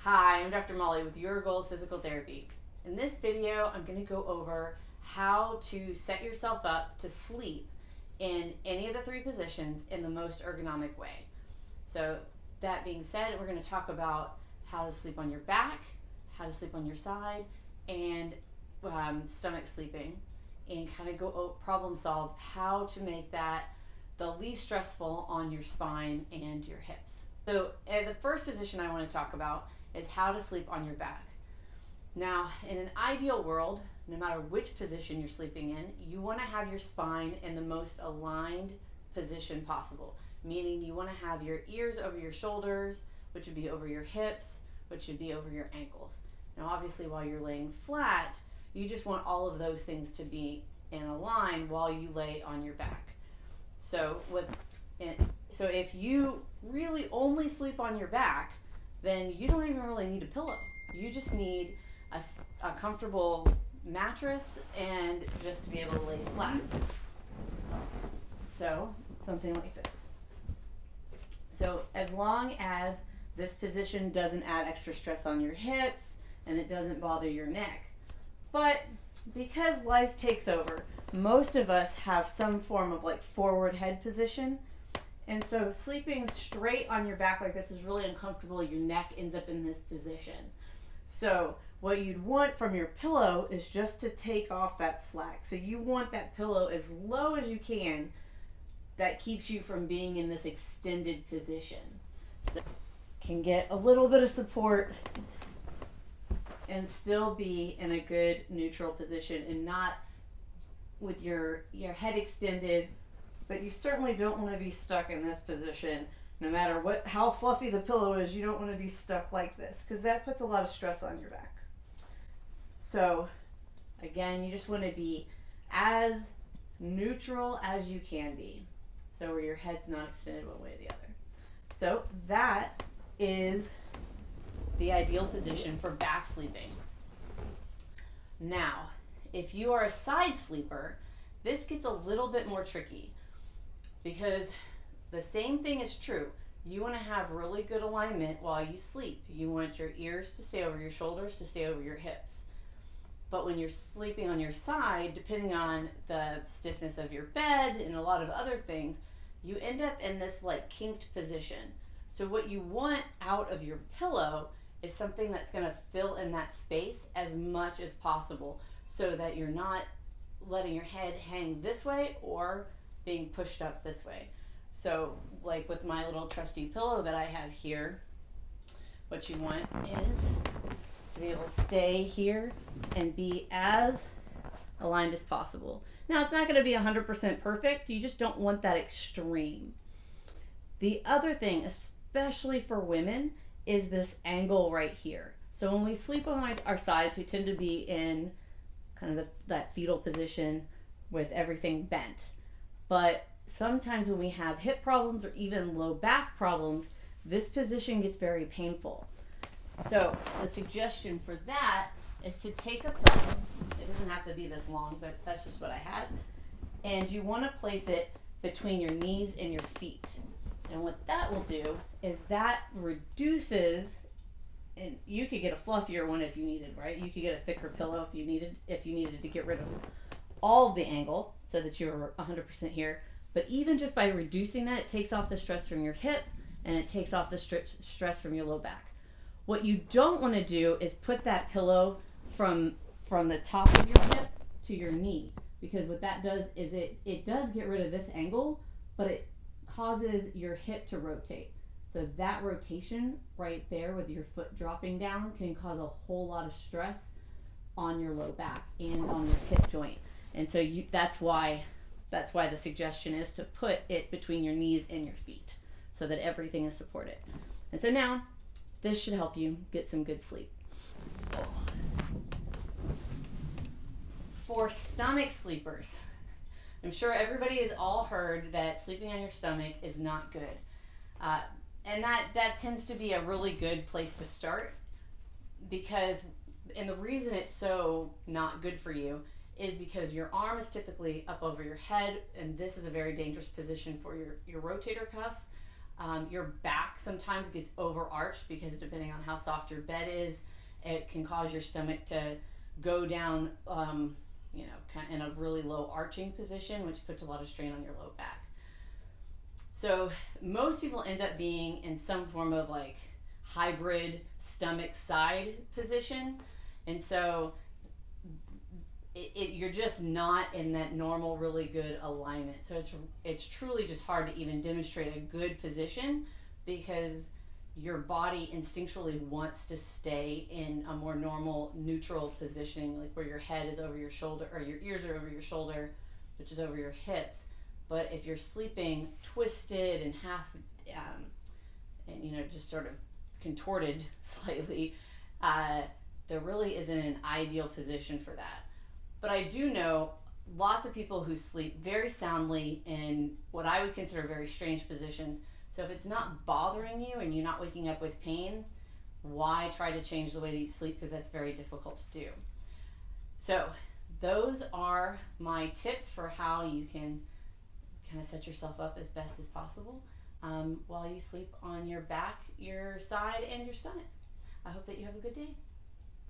Hi, I'm Dr. Molly with Your Goals Physical Therapy. In this video, I'm going to go over how to set yourself up to sleep in any of the three positions in the most ergonomic way. So that being said, we're going to talk about how to sleep on your back, how to sleep on your side, and stomach sleeping, and kind of go problem solve how to make that the least stressful on your spine and your hips. So the first position I want to talk about is how to sleep on your back. Now, in an ideal world, no matter which position you're sleeping in, you want to have your spine in the most aligned position possible, meaning you want to have your ears over your shoulders, which would be over your hips, which would be over your ankles. Now, obviously, while you're laying flat, you just want all of those things to be in a line while you lay on your back. So if you really only sleep on your back, then you don't even really need a pillow. You just need a comfortable mattress and just to be able to lay flat. So something like this. So as long as this position doesn't add extra stress on your hips and it doesn't bother your neck. But because life takes over, most of us have some form of forward head position. And so sleeping straight on your back like this is really uncomfortable. Your neck ends up in this position. So what you'd want from your pillow is just to take off that slack. So you want that pillow as low as you can. That keeps you from being in this extended position. So can get a little bit of support and still be in a good neutral position and not with your head extended. But you certainly don't want to be stuck in this position. No matter how fluffy the pillow is, you don't want to be stuck like this because that puts a lot of stress on your back. So again, you just want to be as neutral as you can be. So where your head's not extended one way or the other. So that is the ideal position for back sleeping. Now, if you are a side sleeper, this gets a little bit more tricky. Because the same thing is true. You want to have really good alignment while you sleep. You want your ears to stay over your shoulders, to stay over your hips. But when you're sleeping on your side, depending on the stiffness of your bed and a lot of other things, you end up in this kinked position. So what you want out of your pillow is something that's going to fill in that space as much as possible so that you're not letting your head hang this way or being pushed up this way. So with my little trusty pillow that I have here, what you want is to be able to stay here and be as aligned as possible. Now, it's not going to be 100% perfect. You just don't want that extreme. The other thing, especially for women, is this angle right here. So when we sleep on our sides, we tend to be in kind of that fetal position with everything bent. But sometimes when we have hip problems or even low back problems, this position gets very painful. So the suggestion for that is to take a pillow. It doesn't have to be this long, but that's just what I had. And you want to place it between your knees and your feet. And what that will do is that reduces, and you could get a fluffier one if you needed, right? You could get a thicker pillow if you needed to get rid of all of the angle so that you were 100% here. But even just by reducing that, it takes off the stress from your hip and it takes off the stress from your low back. What you don't want to do is put that pillow from the top of your hip to your knee, because what that does is it does get rid of this angle, but it causes your hip to rotate. So that rotation right there with your foot dropping down can cause a whole lot of stress on your low back and on your hip joint. And so that's why the suggestion is to put it between your knees and your feet so that everything is supported. And so now this should help you get some good sleep. For stomach sleepers, I'm sure everybody has all heard that sleeping on your stomach is not good. And that tends to be a really good place to start and the reason it's so not good for you is because your arm is typically up over your head, and this is a very dangerous position for your rotator cuff. Your back sometimes gets overarched because depending on how soft your bed is, it can cause your stomach to go down, kind of in a really low arching position, which puts a lot of strain on your low back. So most people end up being in some form of like hybrid stomach side position, and so you're just not in that normal, really good alignment. So it's truly just hard to even demonstrate a good position because your body instinctually wants to stay in a more normal, neutral positioning, like where your head is over your shoulder or your ears are over your shoulder, which is over your hips. But if you're sleeping twisted and half, and just sort of contorted slightly, there really isn't an ideal position for that. But I do know lots of people who sleep very soundly in what I would consider very strange positions. So if it's not bothering you and you're not waking up with pain, why try to change the way that you sleep? Because that's very difficult to do. So those are my tips for how you can kind of set yourself up as best as possible while you sleep on your back, your side, and your stomach. I hope that you have a good day.